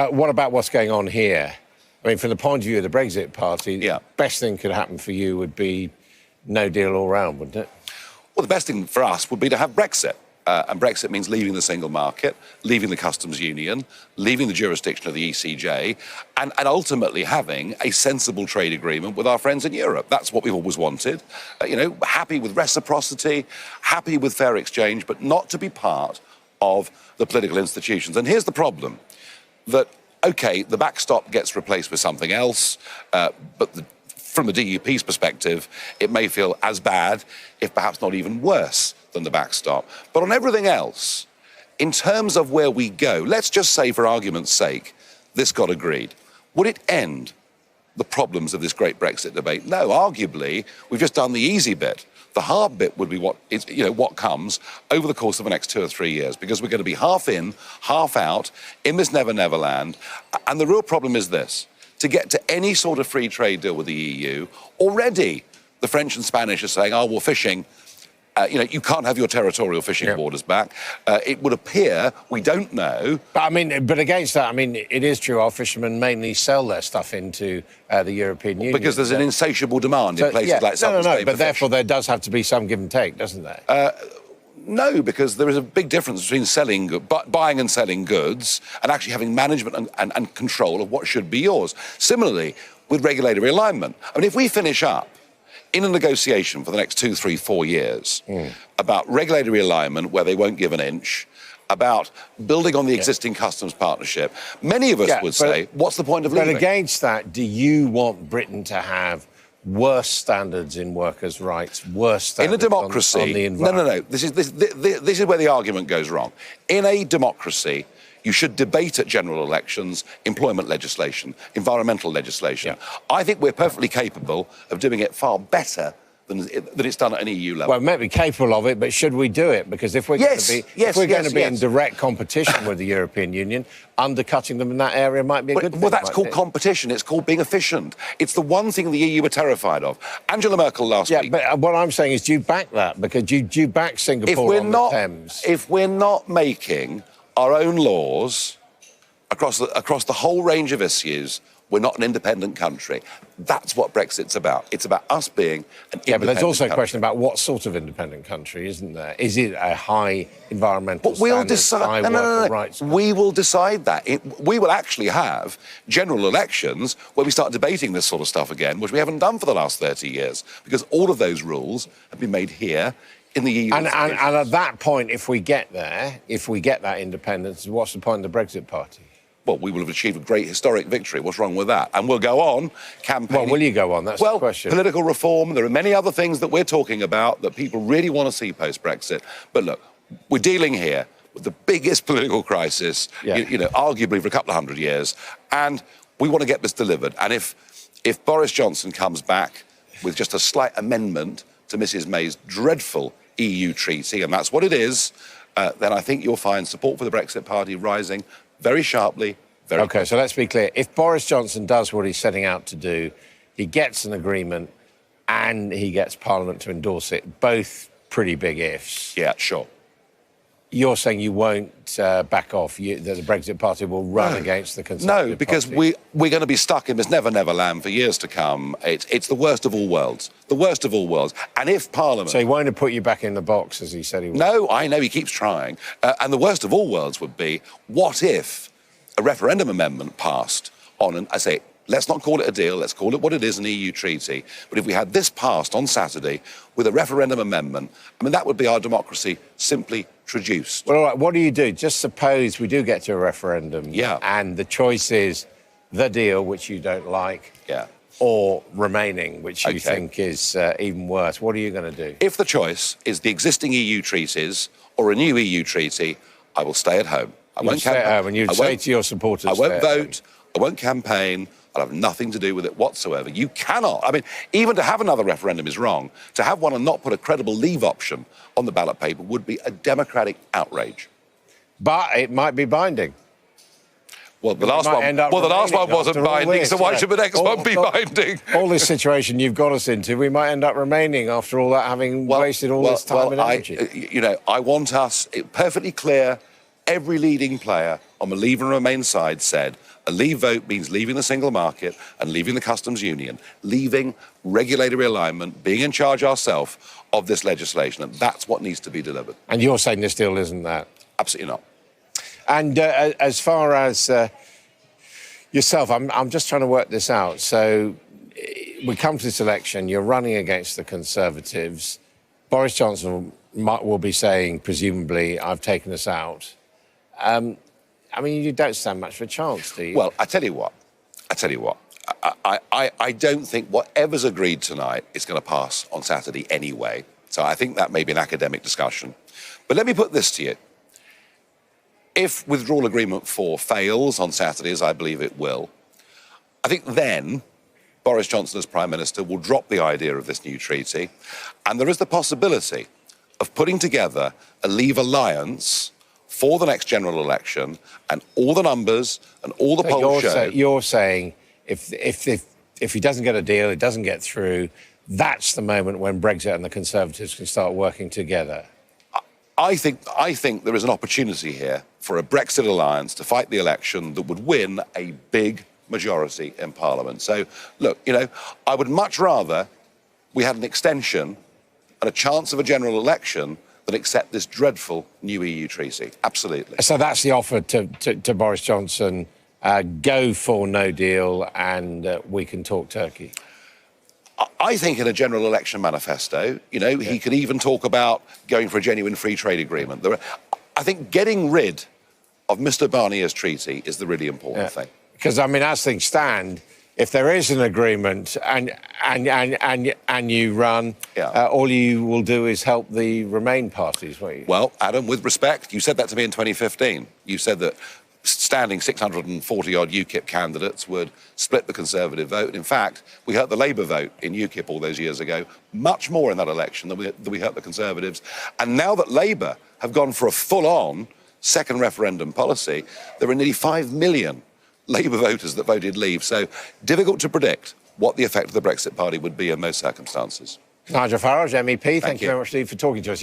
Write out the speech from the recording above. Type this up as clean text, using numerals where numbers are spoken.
What about what's going on here? I mean, from the point of view of the Brexit party, the best thing could happen for you would be no deal all round, wouldn't it? Well, the best thing for us would be to have Brexit. And Brexit means leaving the single market, leaving the customs union, leaving the jurisdiction of the ECJ, and ultimately having a sensible trade agreement with our friends in Europe. That's what we've always wanted. Happy with reciprocity, happy with fair exchange, but not to be part of the political institutions. And here's the problem, that, OK, the backstop gets replaced with something else, but from the DUP's perspective, it may feel as bad, if perhaps not even worse, than the backstop. But on everything else, in terms of where we go, let's just say, for argument's sake, this got agreed. Would it end the problems of this great Brexit debate? No, arguably, we've just done the easy bit. The hard bit would be what comes over the course of the next 2 or 3 years, because we're going to be half in, half out, in this never-never land. And the real problem is this. To get to any sort of free trade deal with the EU, already the French and Spanish are saying, oh, well, fishing, you can't have your territorial fishing borders back. It would appear, we don't know. But against that, it is true our fishermen mainly sell their stuff into the European Union. Because there's an insatiable demand in places like South Spain. But therefore there does have to be some give and take, doesn't there? No, because there is a big difference between buying and selling goods and actually having management and control of what should be yours. Similarly, with regulatory alignment. If we finish up in a negotiation for the next 2, 3, 4 years about regulatory alignment where they won't give an inch, about building on the existing customs partnership, many of us would say, what's the point of leaving? But against that, do you want Britain to have worse standards in workers' rights, worse standards in a democracy, on the environment? No. This is where the argument goes wrong. In a democracy, you should debate at general elections employment legislation, environmental legislation. I think we're perfectly capable of doing it far better than it's done at an EU level. Well, we may be capable of it, but should we do it? Because if we're going to be in direct competition with the European Union, undercutting them in that area might be a good thing. Well, that's called competition. It's called being efficient. It's the one thing the EU are terrified of. Angela Merkel last week... Yeah, but what I'm saying is, do you back that? Because do you back Singapore on the Thames? If we're not making our own laws across the whole range of issues, we're not an independent country. That's what Brexit's about. It's about us being an independent country. Yeah, but there's also a question about what sort of independent country, isn't there? Is it a high environmental standards, high worker rights? We will decide that. We will actually have general elections where we start debating this sort of stuff again, which we haven't done for the last 30 years, because all of those rules have been made here in the EU. And at that point, if we get there, if we get that independence, what's the point of the Brexit party? Well, we will have achieved a great historic victory. What's wrong with that? And we'll go on campaigning. Well, will you go on? That's the question. Political reform. There are many other things that we're talking about that people really want to see post-Brexit. But look, we're dealing here with the biggest political crisis, arguably for a couple of 100 years. And we want to get this delivered. And if Boris Johnson comes back with just a slight amendment to Mrs May's dreadful EU treaty, and that's what it is, then I think you'll find support for the Brexit party rising very sharply, very quickly. So let's be clear. If Boris Johnson does what he's setting out to do, he gets an agreement and he gets Parliament to endorse it, both pretty big ifs. Yeah, sure. You're saying you won't back off, that the Brexit party will run against the Conservative Party? No, because we're going to be stuck in this never-never land for years to come. It's the worst of all worlds. The worst of all worlds. And if Parliament... So he won't have put you back in the box, as he said he would? No, I know, he keeps trying. And the worst of all worlds would be, what if a referendum amendment passed on, and I say, let's not call it a deal, let's call it what it is, an EU treaty. But if we had this passed on Saturday with a referendum amendment, that would be our democracy simply traduced. Well, all right, what do you do? Just suppose we do get to a referendum and the choice is the deal, which you don't like, or remaining, which you think is even worse. What are you going to do? If the choice is the existing EU treaties or a new EU treaty, I will stay at home. I won't stay at home, and you'd say to your supporters, I won't vote, I won't campaign, I'll have nothing to do with it whatsoever. You cannot. Even to have another referendum is wrong. To have one and not put a credible leave option on the ballot paper would be a democratic outrage. But it might be binding. Well, the last one wasn't binding, so why should the next one be binding? All this situation you've got us into, we might end up remaining after all that, having wasted all this time and energy. I want us perfectly clear, every leading player on the Leave and Remain side said a Leave vote means leaving the single market and leaving the customs union, leaving regulatory alignment, being in charge ourselves of this legislation. And that's what needs to be delivered. And you're saying this deal isn't that? Absolutely not. And as far as yourself, I'm just trying to work this out. So we come to this election, you're running against the Conservatives. Boris Johnson will be saying, presumably, I've taken us out. I mean, you don't stand much of a chance, do you? Well, I tell you what. I don't think whatever's agreed tonight is going to pass on Saturday anyway. So I think that may be an academic discussion. But let me put this to you. If withdrawal agreement 4 fails on Saturday, as I believe it will, I think then Boris Johnson as Prime Minister will drop the idea of this new treaty. And there is the possibility of putting together a Leave alliance for the next general election, and all the numbers and all the polls show... You're saying if he doesn't get a deal, it doesn't get through, that's the moment when Brexit and the Conservatives can start working together. I think there is an opportunity here for a Brexit alliance to fight the election that would win a big majority in Parliament. So, look, you know, I would much rather we had an extension and a chance of a general election than accept this dreadful new EU treaty. Absolutely. So that's the offer to Boris Johnson. Go for no deal and we can talk Turkey. I think in a general election manifesto, you know, he could even talk about going for a genuine free trade agreement. I think getting rid of Mr. Barnier's treaty is the really important thing. Because, I mean, as things stand, if there is an agreement and you run, all you will do is help the Remain parties, won't you? Well, Adam, with respect, you said that to me in 2015. You said that standing 640-odd UKIP candidates would split the Conservative vote. In fact, we hurt the Labour vote in UKIP all those years ago, much more in that election than we hurt the Conservatives. And now that Labour have gone for a full-on second referendum policy, there are nearly 5 million Labour voters that voted Leave. So difficult to predict what the effect of the Brexit Party would be in most circumstances. Nigel Farage, MEP, thank you very much, Steve, for talking to us.